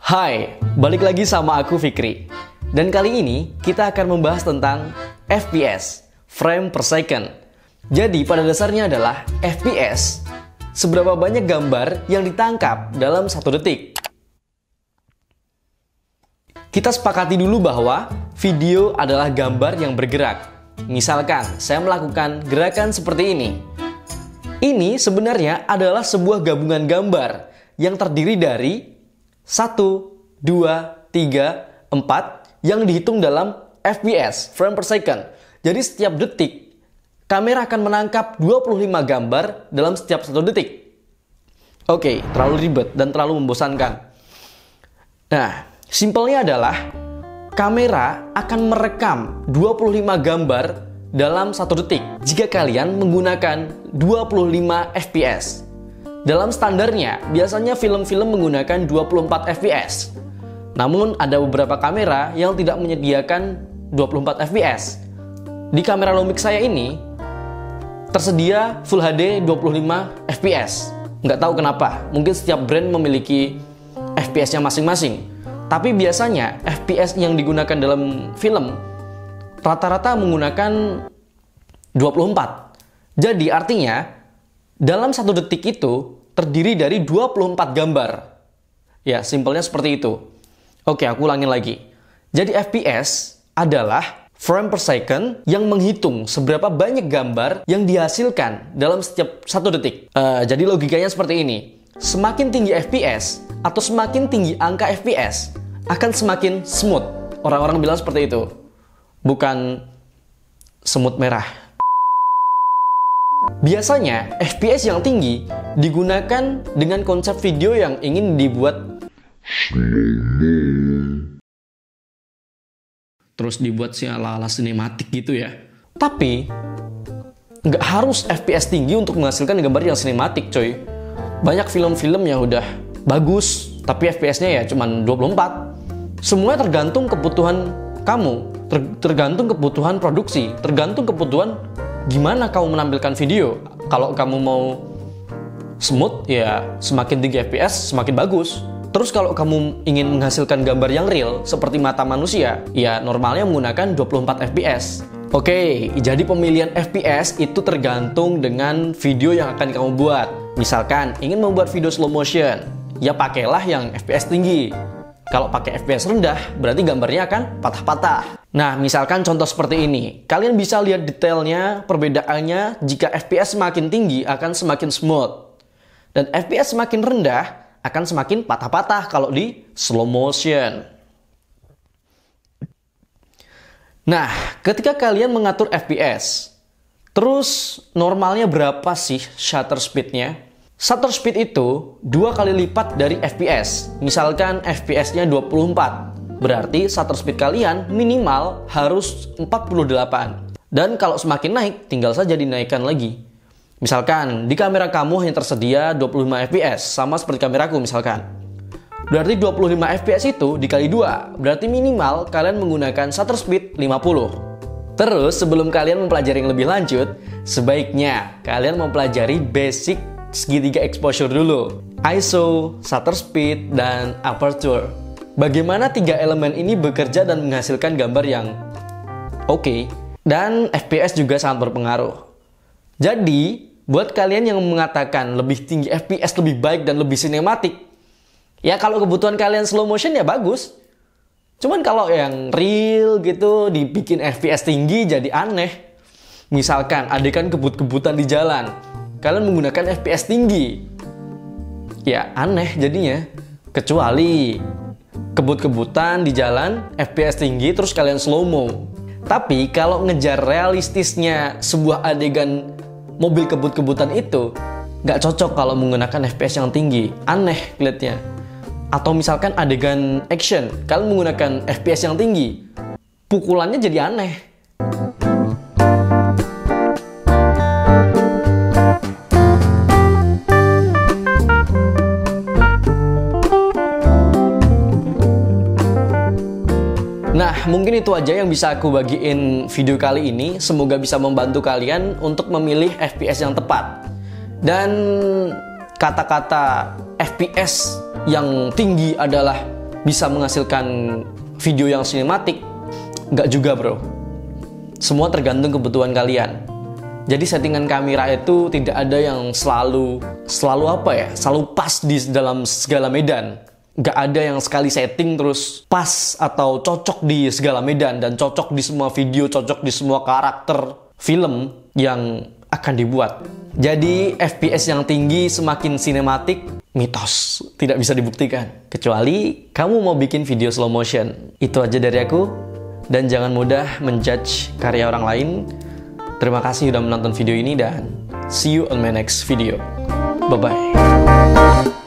Hai, balik lagi sama aku Fikri. Dan kali ini kita akan membahas tentang FPS, frame per second. Jadi pada dasarnya adalah FPS, seberapa banyak gambar yang ditangkap dalam 1 detik. Kita sepakati dulu bahwa video adalah gambar yang bergerak. Misalkan saya melakukan gerakan seperti ini. Ini sebenarnya adalah sebuah gabungan gambar yang terdiri dari 1, 2, 3, 4 yang dihitung dalam FPS, frame per second. Jadi setiap detik, kamera akan menangkap 25 gambar dalam setiap 1 detik. Oke, terlalu ribet dan terlalu membosankan. Nah, simpelnya adalah kamera akan merekam 25 gambar dalam 1 detik jika kalian menggunakan 25 FPS. Dalam standarnya, biasanya film-film menggunakan 24 FPS. Namun, ada beberapa kamera yang tidak menyediakan 24 FPS. Di kamera Lumix saya ini, tersedia Full HD 25 FPS. Nggak tahu kenapa, mungkin setiap brand memiliki FPS-nya masing-masing. Tapi biasanya, FPS yang digunakan dalam film, rata-rata menggunakan 24. Jadi, artinya, dalam 1 detik itu terdiri dari 24 gambar. Ya, simpelnya seperti itu. Oke, aku ulangin lagi. Jadi FPS adalah frame per second yang menghitung seberapa banyak gambar yang dihasilkan dalam setiap 1 detik. Jadi logikanya seperti ini. Semakin tinggi FPS atau semakin tinggi angka FPS akan semakin smooth. Orang-orang bilang seperti itu. Bukan semut merah. Biasanya, FPS yang tinggi digunakan dengan konsep video yang ingin dibuat terus dibuat ala-ala sinematik gitu ya. Tapi, nggak harus FPS tinggi untuk menghasilkan gambar yang sinematik, coy. Banyak film-film yang udah bagus, tapi FPS-nya ya cuma 24. Semuanya tergantung kebutuhan kamu, tergantung kebutuhan produksi, tergantung kebutuhan gimana kamu menampilkan video. Kalau kamu mau smooth, ya semakin tinggi FPS, semakin bagus. Terus kalau kamu ingin menghasilkan gambar yang real, seperti mata manusia, ya normalnya menggunakan 24 FPS. Oke, jadi pemilihan FPS itu tergantung dengan video yang akan kamu buat. Misalkan, ingin membuat video slow motion, ya pakailah yang FPS tinggi. Kalau pakai FPS rendah, berarti gambarnya akan patah-patah. Nah, misalkan contoh seperti ini. Kalian bisa lihat detailnya, perbedaannya jika FPS semakin tinggi akan semakin smooth. Dan FPS semakin rendah akan semakin patah-patah kalau di slow motion. Nah, ketika kalian mengatur FPS, terus normalnya berapa sih shutter speed-nya? Shutter speed itu 2 kali lipat dari FPS. Misalkan FPS-nya 24. Berarti shutter speed kalian minimal harus 48. Dan kalau semakin naik, tinggal saja dinaikkan lagi. Misalkan di kamera kamu hanya tersedia 25 FPS, sama seperti kameraku misalkan. Berarti 25 FPS itu dikali 2. Berarti minimal kalian menggunakan shutter speed 50. Terus sebelum kalian mempelajari yang lebih lanjut, sebaiknya kalian mempelajari basic segitiga exposure dulu. ISO, shutter speed, dan aperture. Bagaimana 3 elemen ini bekerja dan menghasilkan gambar yang oke. Dan FPS juga sangat berpengaruh. Jadi, buat kalian yang mengatakan lebih tinggi FPS lebih baik dan lebih sinematik, ya kalau kebutuhan kalian slow motion ya bagus. Cuman kalau yang real gitu dibikin FPS tinggi jadi aneh. Misalkan adegan kebut-kebutan di jalan, kalian menggunakan FPS tinggi, ya aneh jadinya. Kecuali kebut-kebutan di jalan, FPS tinggi, terus kalian slow-mo. Tapi kalau ngejar realistisnya sebuah adegan mobil kebut-kebutan itu, nggak cocok kalau menggunakan FPS yang tinggi. Aneh kelihatannya. Atau misalkan adegan action, kalian menggunakan FPS yang tinggi, pukulannya jadi aneh. Nah, mungkin itu aja yang bisa aku bagiin video kali ini. Semoga bisa membantu kalian untuk memilih FPS yang tepat. Dan kata-kata FPS yang tinggi adalah bisa menghasilkan video yang sinematik? Nggak juga bro. Semua tergantung kebutuhan kalian. Jadi settingan kamera itu tidak ada yang selalu pas di dalam segala medan. Nggak ada yang sekali setting terus pas atau cocok di segala medan dan cocok di semua video, cocok di semua karakter film yang akan dibuat. Jadi FPS yang tinggi semakin sinematik, mitos, tidak bisa dibuktikan. Kecuali kamu mau bikin video slow motion. Itu aja dari aku, dan jangan mudah menjudge karya orang lain. Terima kasih sudah menonton video ini dan see you on my next video. Bye-bye.